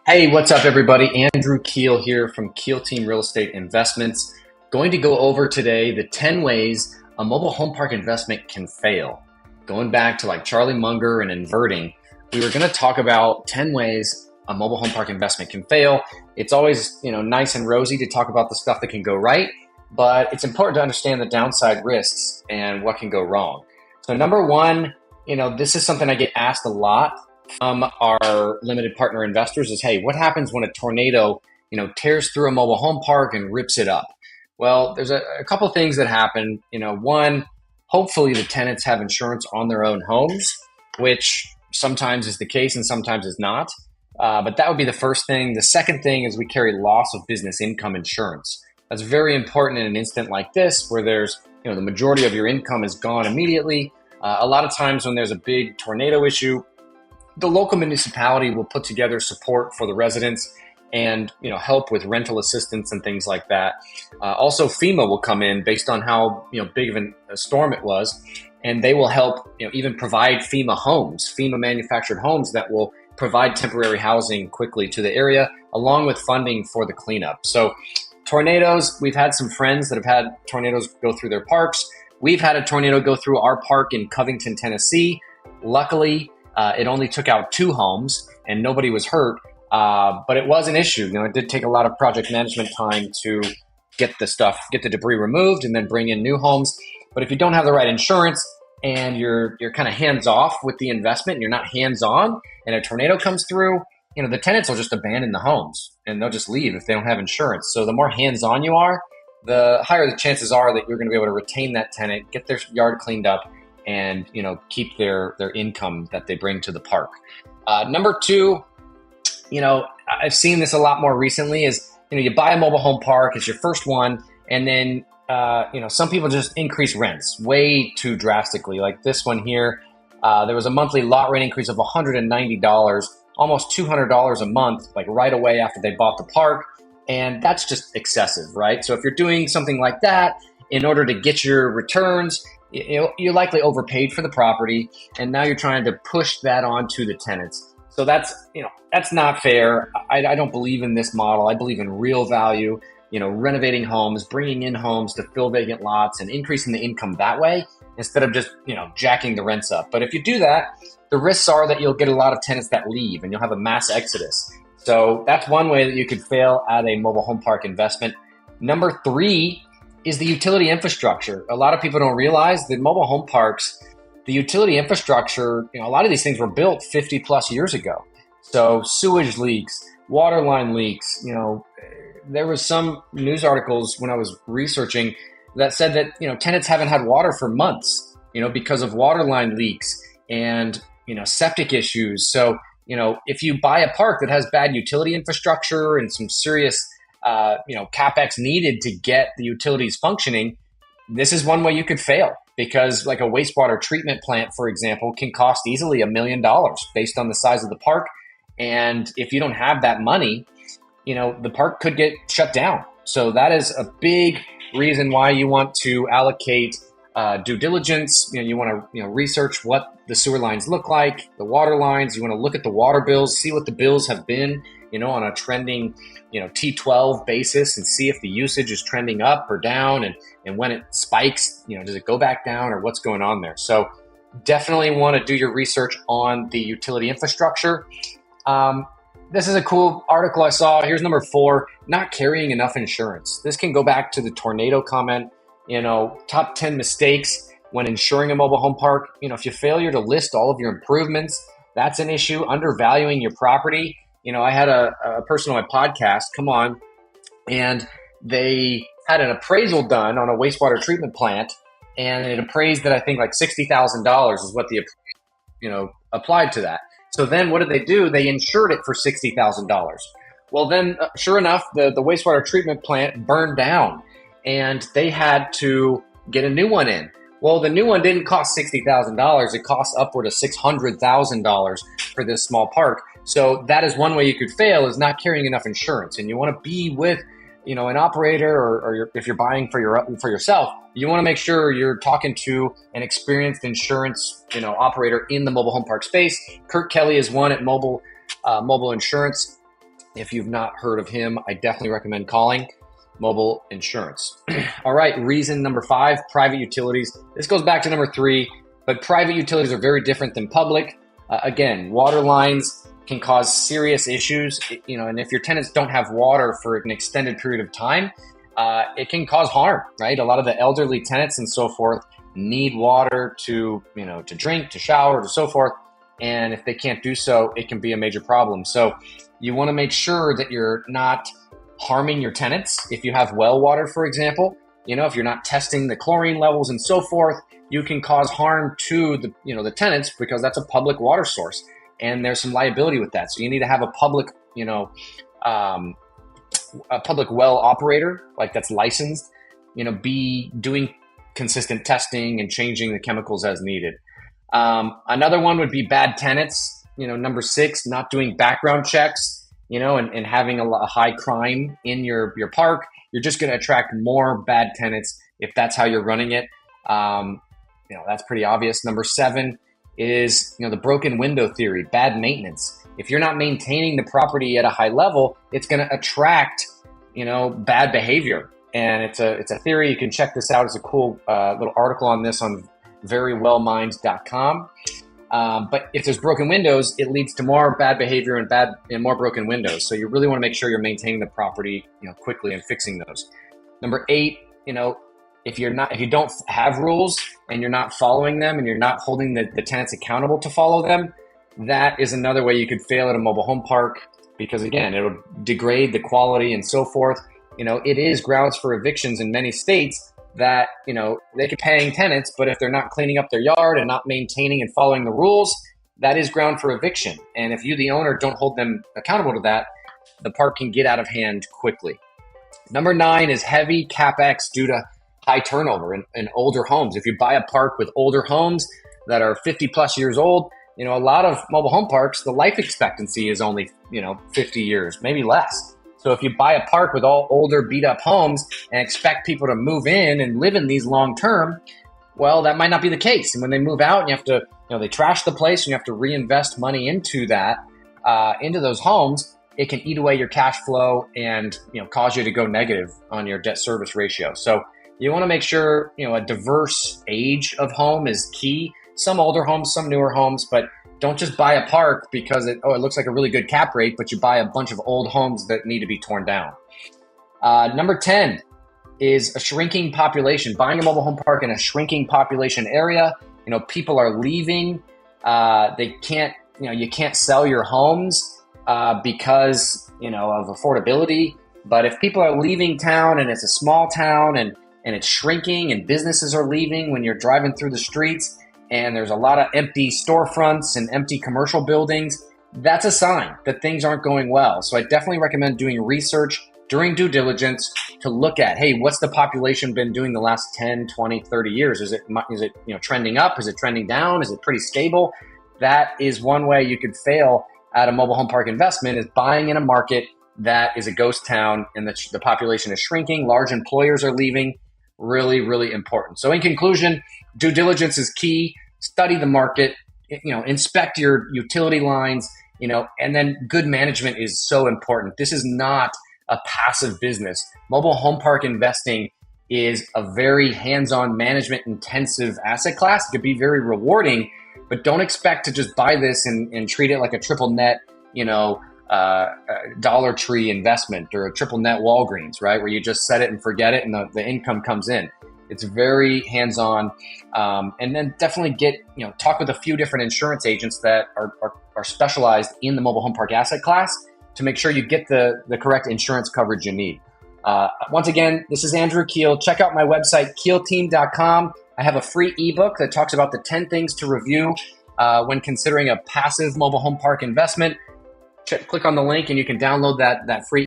Hey, what's up, everybody? Andrew Keel here from Keel Team Real Estate Investments. Going to go over today the 10 ways a mobile home park investment can fail. Going back to like Charlie Munger and inverting, we were going to talk about 10 ways a mobile home park investment can fail. It's always, nice and rosy to talk about the stuff that can go right, but it's important to understand the downside risks and what can go wrong. So number one, this is something I get asked a lot from our limited partner investors is, hey, what happens when a tornado, tears through a mobile home park and rips it up? Well, there's a couple of things that happen. One, hopefully the tenants have insurance on their own homes, which sometimes is the case and sometimes is not. But that would be the first thing. The second thing is we carry loss of business income insurance. That's very important in an instant like this, where there's, the majority of your income is gone immediately. A lot of times when there's a big tornado issue, the local municipality will put together support for the residents and help with rental assistance and things like that. Also, FEMA will come in based on how big of a storm it was, and they will help even provide FEMA manufactured homes that will provide temporary housing quickly to the area, along with funding for the cleanup. So tornadoes, we've had some friends that have had tornadoes go through their parks. We've had a tornado go through our park in Covington, Tennessee. Luckily, it only took out 2 homes and nobody was hurt, but it was an issue. It did take a lot of project management time to get the debris removed and then bring in new homes. But if you don't have the right insurance and you're kind of hands off with the investment and you're not hands on and a tornado comes through, the tenants will just abandon the homes and they'll just leave if they don't have insurance. So the more hands on you are, the higher the chances are that you're going to be able to retain that tenant, get their yard cleaned up, and keep their income that they bring to the park. Number 2, I've seen this a lot more recently is you buy a mobile home park, it's your first one, and then some people just increase rents way too drastically. Like this one here, there was a monthly lot rent increase of $190, almost $200 a month, like right away after they bought the park, and that's just excessive, right? So if you're doing something like that in order to get your returns, you likely overpaid for the property, and now you're trying to push that onto the tenants. So that's not fair. I don't believe in this model. I believe in real value, renovating homes, bringing in homes to fill vacant lots and increasing the income that way instead of just, jacking the rents up. But if you do that, the risks are that you'll get a lot of tenants that leave and you'll have a mass exodus. So that's one way that you could fail at a mobile home park investment. Number 3 is the utility infrastructure. A lot of people don't realize that mobile home parks, the utility infrastructure, a lot of these things were built 50 plus years ago. So sewage leaks, water line leaks, there was some news articles when I was researching that said that, tenants haven't had water for months, because of water line leaks and, septic issues. So, if you buy a park that has bad utility infrastructure and some serious CapEx needed to get the utilities functioning, this is one way you could fail, because like a wastewater treatment plant, for example, can cost easily $1 million based on the size of the park. And if you don't have that money, the park could get shut down. So that is a big reason why you want to allocate due diligence. You want to research what the sewer lines look like, the water lines. You want to look at the water bills, see what the bills have been, on a trending, T12 basis, and see if the usage is trending up or down, and when it spikes, does it go back down or what's going on there? So definitely want to do your research on the utility infrastructure. This is a cool article I saw. Here's number 4, not carrying enough insurance. This can go back to the tornado comment, top 10 mistakes when insuring a mobile home park. If you failure to list all of your improvements, that's an issue. Undervaluing your property. I had a person on my podcast come on, and they had an appraisal done on a wastewater treatment plant, and it appraised that I think like $60,000 is what the applied to that. So then what did they do? They insured it for $60,000. Well, then sure enough, the wastewater treatment plant burned down, and they had to get a new one in. Well, the new one didn't cost $60,000. It cost upward of $600,000 for this small park. So that is one way you could fail, is not carrying enough insurance. And you want to be with, an operator, or if you're buying for yourself, you want to make sure you're talking to an experienced insurance, operator in the mobile home park space. Kurt Kelly is one at Mobile Insurance. If you've not heard of him, I definitely recommend calling Mobile Insurance. All right, reason number 5, private utilities. This goes back to number 3, but private utilities are very different than public. Again, water lines can cause serious issues, and if your tenants don't have water for an extended period of time, it can cause harm, right? A lot of the elderly tenants and so forth need water to drink, to shower, to so forth. And if they can't do so, it can be a major problem. So you want to make sure that you're not harming your tenants. If you have well water, for example, if you're not testing the chlorine levels and so forth, you can cause harm to the tenants, because that's a public water source and there's some liability with that. So you need to have a public, a public well operator, like that's licensed, be doing consistent testing and changing the chemicals as needed. Another one would be bad tenants. Number 6, not doing background checks, and having a high crime in your park. You're just going to attract more bad tenants if that's how you're running it. That's pretty obvious. Number 7 is, the broken window theory, bad maintenance. If you're not maintaining the property at a high level, it's going to attract, bad behavior. And it's a theory. You can check this out. It's a cool little article on this on verywellminds.com. But if there's broken windows, it leads to more bad behavior and more broken windows. So you really want to make sure you're maintaining the property, quickly and fixing those. Number 8, if you don't have rules and you're not following them and you're not holding the tenants accountable to follow them, that is another way you could fail at a mobile home park, because again, it'll degrade the quality and so forth. It is grounds for evictions in many states that, they could paying tenants, but if they're not cleaning up their yard and not maintaining and following the rules, that is ground for eviction. And if you, the owner, don't hold them accountable to that, the park can get out of hand quickly. Number 9 is heavy CapEx due to high turnover in older homes. If you buy a park with older homes that are 50 plus years old, a lot of mobile home parks, the life expectancy is only, 50 years, maybe less. So if you buy a park with all older, beat up homes and expect people to move in and live in these long term, well, that might not be the case. And when they move out and you have to, they trash the place and you have to reinvest money into that, into those homes, it can eat away your cash flow and, cause you to go negative on your debt service ratio. So you want to make sure, a diverse age of home is key. Some older homes, some newer homes, but don't just buy a park because it looks like a really good cap rate, but you buy a bunch of old homes that need to be torn down. Number 10 is a shrinking population. Buying a mobile home park in a shrinking population area, people are leaving. They can't, you can't sell your homes because, of affordability. But if people are leaving town and it's a small town and it's shrinking and businesses are leaving when you're driving through the streets, and there's a lot of empty storefronts and empty commercial buildings, that's a sign that things aren't going well. So I definitely recommend doing research during due diligence to look at, hey, what's the population been doing the last 10, 20, 30 years? Is it trending up? Is it trending down? Is it pretty stable? That is one way you could fail at a mobile home park investment, is buying in a market that is a ghost town and the population is shrinking, large employers are leaving. Really, really important. So in conclusion, due diligence is key. Study the market, inspect your utility lines, and then good management is so important. This is not a passive business. Mobile home park investing is a very hands-on, management intensive asset class. It could be very rewarding, but don't expect to just buy this and treat it like a triple net, Dollar Tree investment or a triple net Walgreens, right? Where you just set it and forget it and the income comes in. It's very hands-on. And then definitely talk with a few different insurance agents that are specialized in the mobile home park asset class to make sure you get the correct insurance coverage you need. Once again, this is Andrew Keel. Check out my website, keelteam.com. I have a free ebook that talks about the 10 things to review when considering a passive mobile home park investment. Click on the link and you can download that free